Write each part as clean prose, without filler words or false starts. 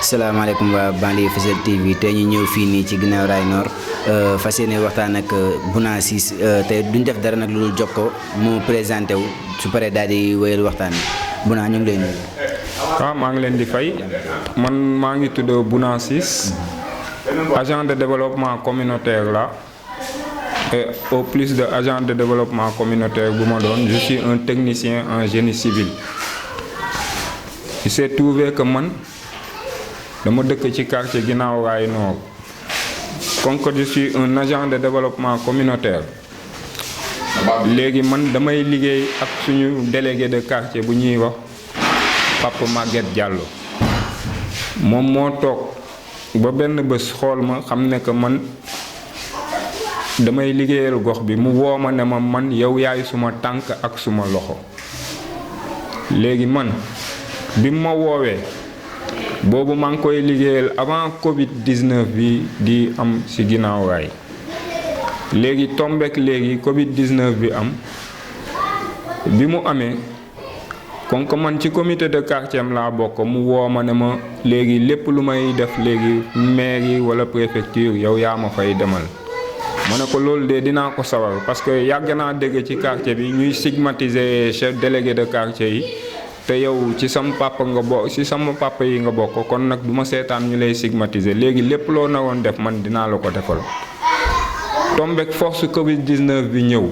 salaamaaleykum waa Banlieue Fissel TV tey ñu ñëw fii nii ci ginnaaw Rail Nord fas yéene waxtaan ak Bouna Ciss te duñ def dara nag lu dul jox ko mu présenté wu su paree daal di wéyal waxtaan bi Bouna ñu ngi lay nuyu. waaw maa ngi leen di fay man maa ngi tudd Bouna Ciss agent de développement communautaire là et au plus de agent de développement communautaire bu ma doon je suis un technicien en génie civil. Il s'est trouvé que man dama dëkk ci quartier ginnaaw Rail Nord comme que je suis un agent de développement communautaire léegi man damay liggéey ak suñu délégué de quartier bu ñuy wax Papa Maguette Diallo moom moo toog ba benn bés xool ma xam ne que man damay liggéeyal gox bi mu woo ma ne ma man yow yaay suma tànk ak suma loxo léegi man bi ma woowee boobu maa ngi koy liggéeyal avant Covid 19 bi di am ci ginnaaw raay léegi tombeek léegi Covid 19 bi am bi mu amee kon que man ci comité de quartier am laa bokk mu woo ma ne ma léegi lépp lu may def léegi mairie walla préfecture yow yaa ma fay demal ma ne ko loolu de dinaa ko sawar parce que yàgg naa dégg ci quartier bi ñuy stigmatiser chef délégué de quartier yi. te yow ci sama papa nga bokk ci sama papa yi nga bokk kon nag du ma seetaan ñu lay stigmatiser léegi lépp loo naroon def man dinaa la ko defal tombek force Covid 19 bi ñëw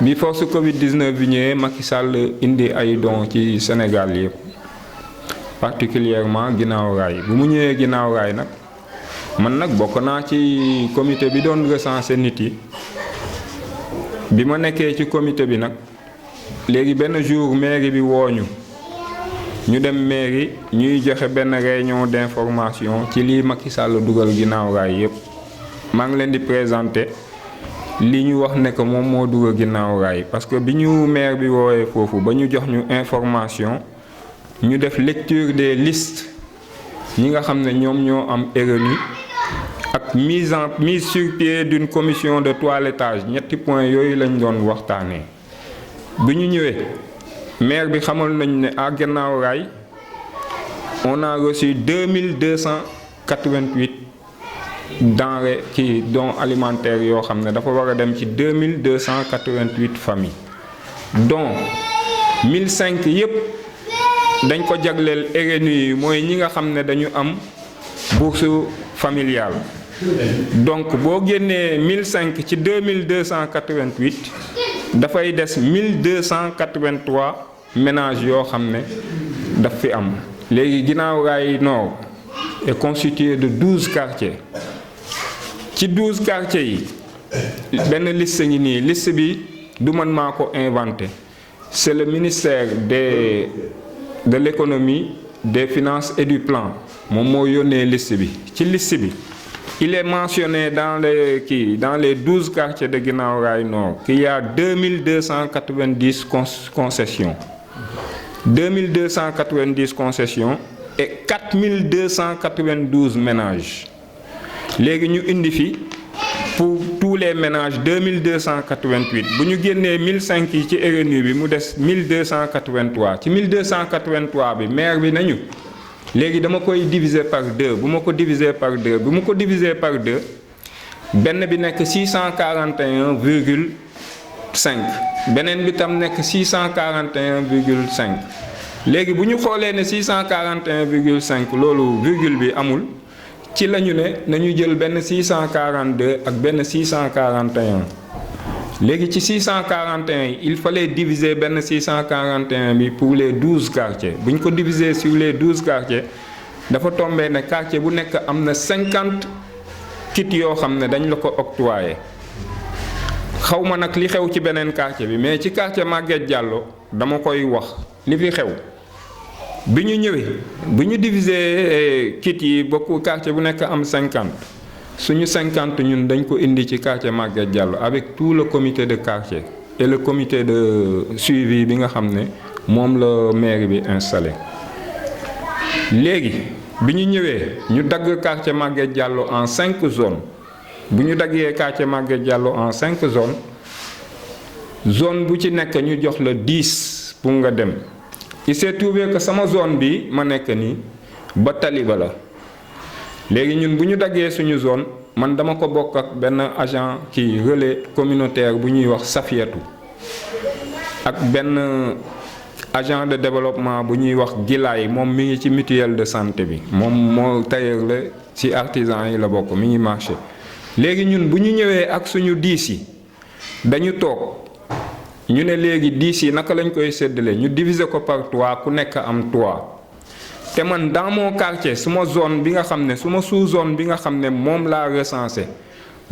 bi force Covid 19 bi ñëwee Macky Sall indi ay dons ci Sénégal yëpp particulièrement ginnaaw raay bu mu ñëwee ginnaaw raay nag man nag bokk naa ci comité bi doon recenser nit yi bi ma nekkee ci comité bi nag. léegi benn jour mairie bi wooñu ñu dem mairie ñuy joxe benn réunion d'information ci lii Macky Sall dugal ginnaaw raay yépp maa ngi leen di présenter li ñu wax ne que moom moo dugal ginnaaw raay parce que bi ñu maire bi woowee foofu ba ñu jox ñu information ñu def lecture des listes ñi nga xam ne ñoom ñoo am RNU ak mise sur pied d'une commission de toilettage ñetti points yooyu lañ doon waxtaanee. bi ñu ñëwee maire bi xamal nañu ne à ginnaaw raay on a reçu 2288 denrées ci dons alimentaires yoo xam ne dafa war a dem ci 2288 familles dont 1005 yépp dañ ko jagleel RNU yi mooy ñi nga xam ne dañu am bourse familiale donc boo génnee 1005 ci 2288 dafay des 1283 ménages yoo xam ne daf fi am léegi ginnaaw Rail Nord est constitué de 12 quartiers ci 12 quartiers yi benn liste ngi nii liste bi du man maa ko inventé c'est le ministère de l'économie des finances et du plan moom moo yónnee liste bi ci liste bi il est mentionné dans les 12 quartiers de Guinaw Rail Nord qu'il y a 2290 concessions. 2290 concessions et 4292 ménages. Léegi ñu indi fi pour tous les ménages 2288 bu ñu génnee 1005 yi ci RNU bi mu des 1283 ci 1283 bi maire bi nañu léegi dama koy diviser par 2 bu ma ko diviser par 2 bu ma ko diviser par 2 benn bi nekk 641,5 beneen bi tam nekk 641,5 léegi bu ñu xoolee ne 641,5 loolu virgule bi amul ci la ñu ne nañu jël benn 642 ak benn 641 léegi ci 641 il fallait diviser benn 641 bi pour les 12 quartiers bu ñu ko diviser sur les 12 quartiers dafa tombé ne quartier bu nekk am na 50 kits yoo xam ne dañ la ko octroyé xaw ma nag li xew ci beneen quartier bi mais ci quartier Maguette Diallo dama koy wax li fi xew bi ñu ñëwee bu ñu diviser kits yi bokku quartier bu nekk am 50 suñu 50 ñun dañ ko indi ci quartier Maguette Diallo avec tout le comité de quartier et le comité de suivi bi nga xam ne moom la mairie bi installé léegi bi ñu ñëwee ñu dagg quartier Maguette Diallo en 5 zones bu ñu daggee quartier Maguette Diallo en 5 zones zone bu ci nekk ñu jox la 10 pour nga dem il s'est trouvé que sama zone bi ma nekk nii ba Taliba la léegi ñun bu ñu daggee suñu zone man dama ko bokk ak benn agent qui relais communautaire bu ñuy wax Safiatou ak benn agent de développement bu ñuy wax Gilaay moom mi ngi ci mutuelle de santé bi moom moo tailleur la ci artisan yi la bokk mi ngi marché léegi ñun bu ñu ñëwee ak suñu 10 yi dañu toog ñu ne léegi 10 yi naka lañ koy séddale ñu diviser ko par 3 ku nekk am 3 te man dans mon quartier suma zone bi nga xam ne suma sous-zone bi nga xam ne moom laa recensé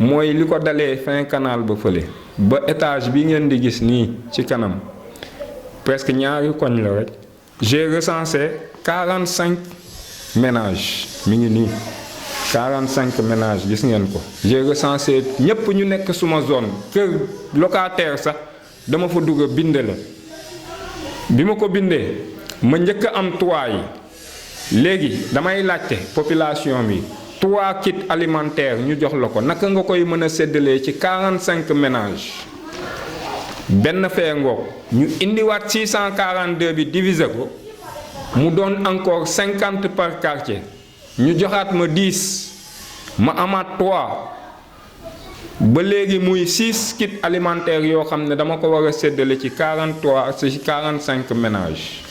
mooy li ko dalee fin canal ba fële ba étage bi ngeen di gis nii ci kanam presque ñaari koñ la rek j'ai recensé 45 ménages mi ngi nii 45 ménages gis ngeen ko j'ai recensé ñépp ñu nekk suma zone kër locataire sax dama fa dugg a bind la bi ma ko bindee ma njëkk a am 3 yi léegi damay laajte population bi 3 kits alimentaires ñu jox la ko naka nga koy mën a séddalee ci 45 ménages benn fee ngoog ñu indiwaat 642 bi diviser ko mu doon encore 50 par quartier ñu joxaat ma 10 ma amaat 3 ba léegi muy 6 kits alimentaires yoo xam ne dama ko war a séddale ci 45 ménages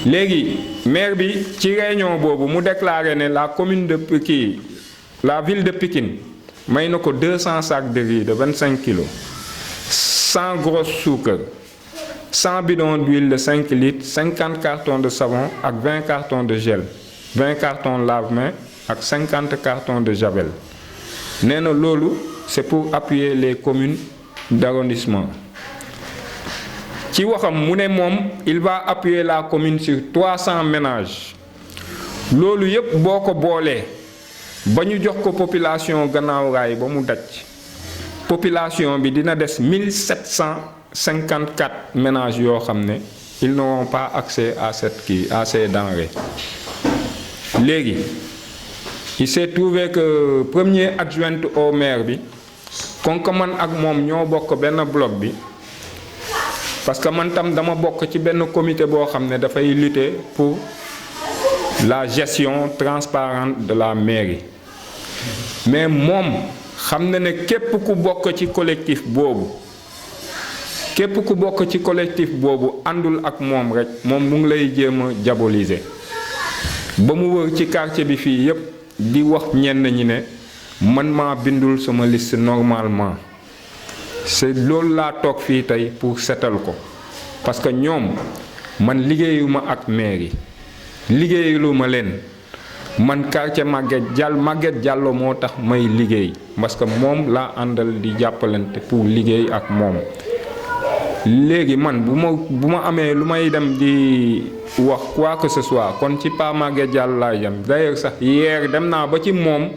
léegi maire bi ci réunion boobu mu déclaré ne la commune de Pikine la ville de Pikine may na ko 200 sacs de riz de 25 kilos 100 grosses sucre 100 bidons d'huile de 5 litres 50 cartons de savon ak 20 cartons de gel 20 cartons lave-mains ak 50 cartons de javel nee na loolu c'est pour appuyer les communes d'arrondissement ci waxam mu ne moom il va appuyer la commune sur 300 ménages loolu yépp boo ko boolee ba ñu jox ko population Gannaaw Rail ba mu daj population bi dina des 1754 ménages yoo xam ne ils n'auront pas accès à ces denrées léegi il s'est trouvé que premier adjoint au maire bi kon ko man ak moom ñoo bokk benn bloc bi parce que man tam dama bokk ci benn comité boo xam ne dafay lutter pour la gestion transparente de la mairie mais moom xam na ne képp ku bokk ci collectif boobu àndul ak moom rek moom mu ngi lay jéem a diaboliser ba mu wër ci quartier bi fii yépp di wax ñenn ñi ne man maa bindul sama liste normalement c'est loolu laa toog fii tey pour setal ko parce que ñoom man liggéeyuma ak mairie liggéeyuluma leen man quartier Maguette Diallo moo tax may liggéey parce que moom laa àndal di jàppalante pour liggéey ak moom léegi man bu ma amee lu may dem di wax quoi que ce soit kon ci Pa Maguette Diallo laay yem d'ailleurs sax hier dem naa ba ci moom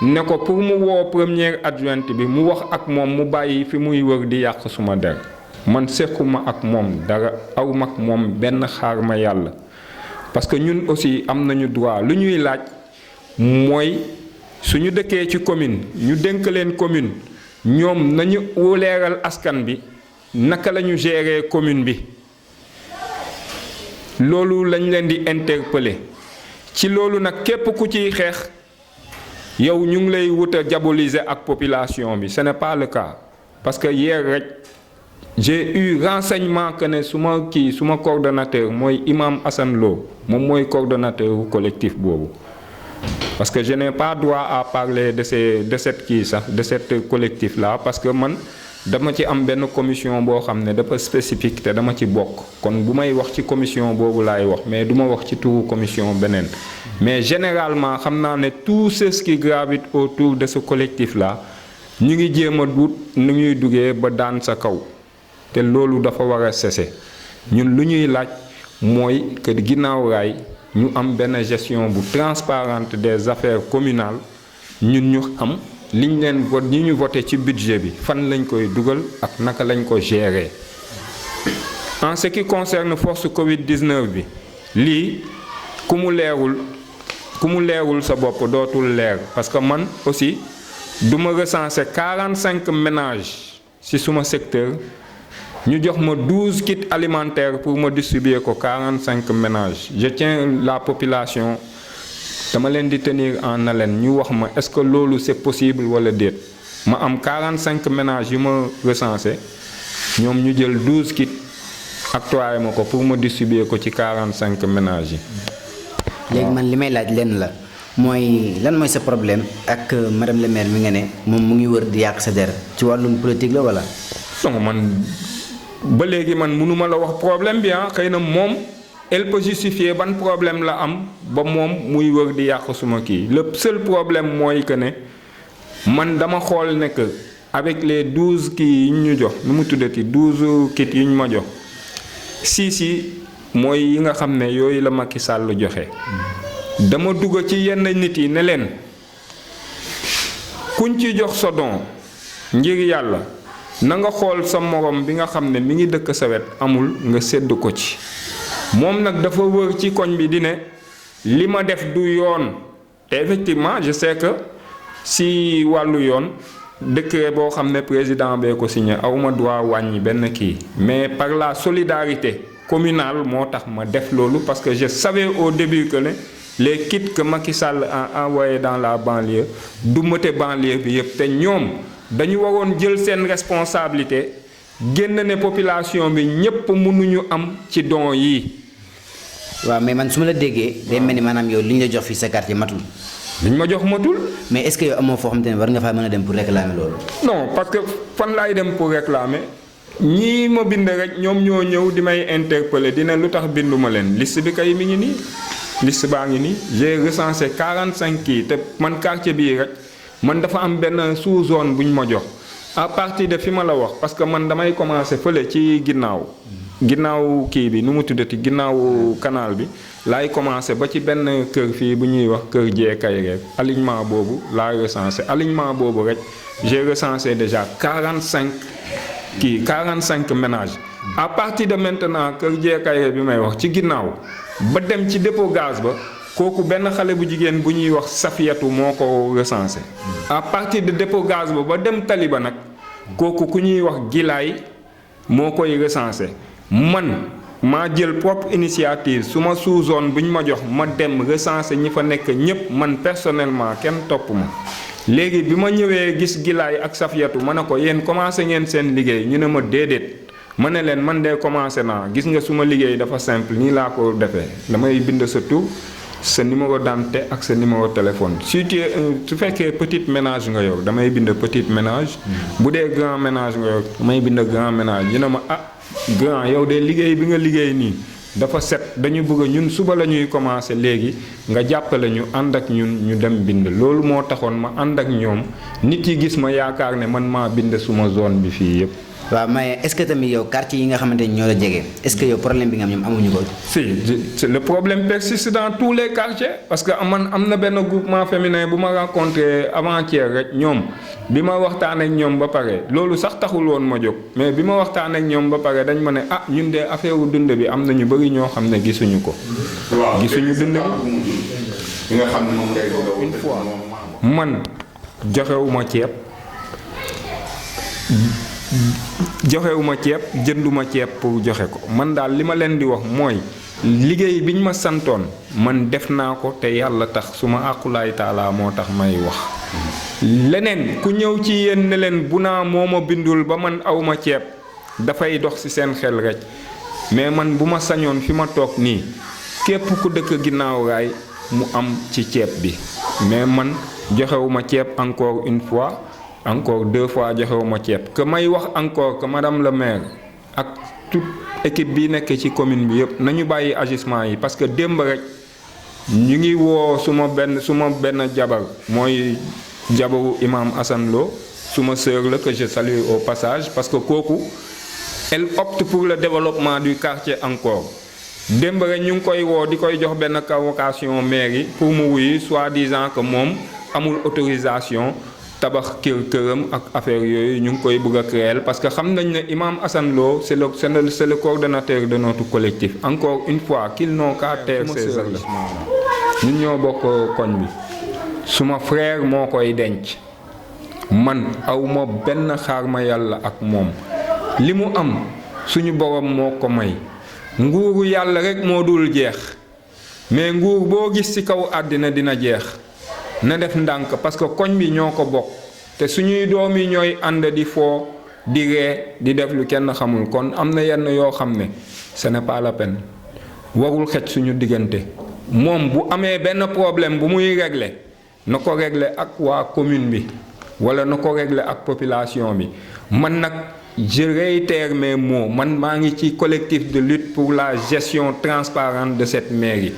ne ko pour mu woo première adjointe bi mu wax ak moom mu bàyyi fi muy wër di yàq suma der man sequma ak moom dara aw mag moom benn xaar ma yàlla parce que ñun aussi am nañu droit lu ñuy laaj mooy suñu dëkkee ci commune ñu dénk leen commune ñoom nañu leeral askan bi naka la ñu gérer commune bi loolu lañ leen di interpeller ci loolu nag képp ku ciy xeex yow ñu ngi lay wut a diaboliser ak population bi ce n'est pas le cas parce que hier rek j'ai eu renseignement que ne suma coordonnateur mooy imam Assane Lo moom mooy coordonnateur wu collectif boobu parce que je n'ai pas droit à parler de cette collectif là parce que man dama ci am benn commission boo xam ne dafa spécifique te dama ci bokk kon bu may wax ci commission boobu laay wax mais du ma wax ci turu commission beneen mais généralement xam naa ne tous ceux qui gravitent autour de ce collectif là ñu ngi jéem a duut nu ñuy duggee ba daan sa kaw te loolu dafa war a cesser ñun lu ñuy laaj mooy que Guinaw Rail ñu am benn gestion bu transparente des affaires communales ñun ñu am liñ leen ñi ñu voté ci budget bi fan lañ koy dugal ak naka lañ ko gérer. En ce qui concerne force Covid-19 bi lii ku mu leerul sa bopp dootul leer parce que man aussi du ma recenser 45 ménages ci suma secteur ñu jox ma 12 kits alimentaires pour ma distribuer ko 45 ménages je tiens la population dama leen di tenir en haleine ñu wax ma est-ce que loolu c'est possible wala déet ma am 45 ménages yu ma recensé ñoom ñu jël 12 kits octroyé ma ko pour ma distribuer ko ci 45 ménages yi. léegi man li may laaj lenn la mooy lan mooy sa problème ak madame le maire mi nga ne moom mu ngi wër di yàq sa der ci wàllum politique la wala. donc man ba léegi man mënuma la wax problème bi xëy na moom elle peut justifier ban problème la am ba moom muy wër di yàq suma kii le seul problème mooy que ne man dama xool ne que avec les 12 kii yi ñu jox nu mu tuddati 12 kits yi ñu ma jox 6 yi mooy yi nga xam ne yooyu la Macky Sall joxe. dama dugg ci yenn nit yi ne leen kuñ ci jox sa don ngir yàlla na nga xool sa morom bi nga xam ne mi ngi dëkk sa wet amul nga sédd ko ci. moom nag dafa wër ci koñ bi di ne li ma def du yoon te effectivement je sais que si wàllu yoon décret boo xam ne président bee ko signé awma droit wàññi benn kii mais par la solidarité communale moo tax ma def loolu parce que je savais au début que ne les kits que Macky Sall a envoyé dans la banlieue du mëte banlieue bi yëpp te ñoom dañu waroon jël seen responsabilité génn ne population bi ñépp mënuñu am ci don yi. waaw mais man su ma la déggee day mel ni maanaam yow li ñu la jox fii sa quartier matul. li ñu ma jox matul. mais est-ce que yow amoo foo xamante ne war nga faa mën a dem pour réclamer loolu. non parce que fan laay dem pour réclamer ñii ma bind rek ñoom ñoo ñëw di may interpeller dina lu tax binduma leen liste bi kay mi ngi nii liste baa ngi nii j'ai recensé 45 kii te man quartier bii rek man dafa am benn sous-zone bu ñu ma jox à partir de fi ma la wax parce que man damay commencer fële ci ginnaaw kii bi nu mu tuddati ginnaaw canal bi laay commencer ba ci benn kër fii bu ñuy wax kër jeekay rek alignement boobu laa recensé alignement boobu rek j'ai recensé déjà 45 ménages à partir de maintenant kër jeekay bi may wax ci ginnaaw ba dem ci dépôt gaz ba kooku benn xale bu jigéen bu ñuy wax Safiyatu moo ko recensé à partir de dépôt gaz ba dem taliba nag kooku ku ñuy wax Gilaay moo koy recensé man maa jël propre initiative su ma sous-zone bu ñu ma jox ma dem recensé ñi fa nekk ñépp man personnellement kenn topp ma léegi bi ma ñëwee gis Gilaay ak Safiyatu ma ne ko yéen commencé ngeen seen liggéey ñu ne ma déedéet ma ne leen man de commencé naa gis nga suma liggéey dafa simple nii laa ko defee damay bind sa tur sa numéro d'identité ak sa numéro téléphone su fekkee petite ménage nga yow damay bind petite ménage bu dee grand ménage nga yow damay bind grand ménage ñu ne ma grand yow de liggéey bi nga liggéey nii dafa set dañu bëgg ñun suba la ñuy commencer léegi nga jàppale ñu ànd ak ñun ñu dem bind loolu moo taxoon ma ànd ak ñoom nit yi gis ma yaakaar ne man maa bind suma zone bi fii yépp. waaw mais est-ce que tamit yow quartier yi nga xamante ni ñoo la jege est-ce que yow problème bi nga am ñoom amuñu ko. si le problème persiste dans tous les quartiers parce que man am na benn groupement féminin bu ma rencontré avant-hier rek ñoom bi ma waxtaan ak ñoom ba pare loolu sax taxul woon ma jóg mais bi ma waxtaan ak ñoom ba pare dañ ma ne ñun de affaire dund bi am na ñu bëri ñoo xam ne gisuñu ko. gisuñu dund bi. nga xam ne moom ngay une fois man joxewuma ceeb. joxewuma ceeb jënduma ceeb pour joxe ko man daal li ma leen di wax mooy liggéey bi ñu ma santoon man def naa ko te yàlla tax suma aqulaay taala moo tax may wax leneen ku ñëw ci yéen ne leen bu naa moo ma bindul ba man awma ceeb dafay dox ci seen xel rek mais man bu ma sañoon fi ma toog nii képp ku dëkk ginnaaw raay mu am ci ceeb bi mais man joxewuma ceeb encore une fois encore 2 fois joxewuma ceeb que may wax encore que madame le maire ak toute équipe bi nekk ci commune bi yëpp nañu bàyyi agissement yi parce que démb rek ñu ngi woo suma benn jabar mooy jabaru imam Assane Lo suma sœur la que je salue au passage parce que kooku elle opte pour le développement du quartier encore démb rek ñu ngi koy woo di koy jox benn convocation mairie pour mu wuyu soi-disant que moom amul autorisation tabax këram ak affaire yooyu ñu ngi koy bëgg a créer parce que xam nañ ne imam Assane Lo c'est le coordonnateur de notre collectif encore une fois qu'ils n'ont qu'à taire ces agissements ñun ñoo bokk koñ bi suma frère moo koy denc man awma benn xaar ma yàlla ak moom li mu am suñu borom moo ko may nguuru yàlla rek moo dul jeex mais nguur boo gis ci kaw àddina dina jeex na def ndànk parce que koñ bi ñoo ko bokk te suñuy doom yi ñooy ànd di foo di ree di def lu kenn xamul kon am na yenn yoo xam ne ce n'est pas la peine warul xëcc suñu diggante moom bu amee benn problème bu muy régler na ko régler ak waa commune bi wala na ko régler ak population bi man nag je réitère mes mots man maa ngi ci collectif de lutte pour la gestion transparente de cette mairie.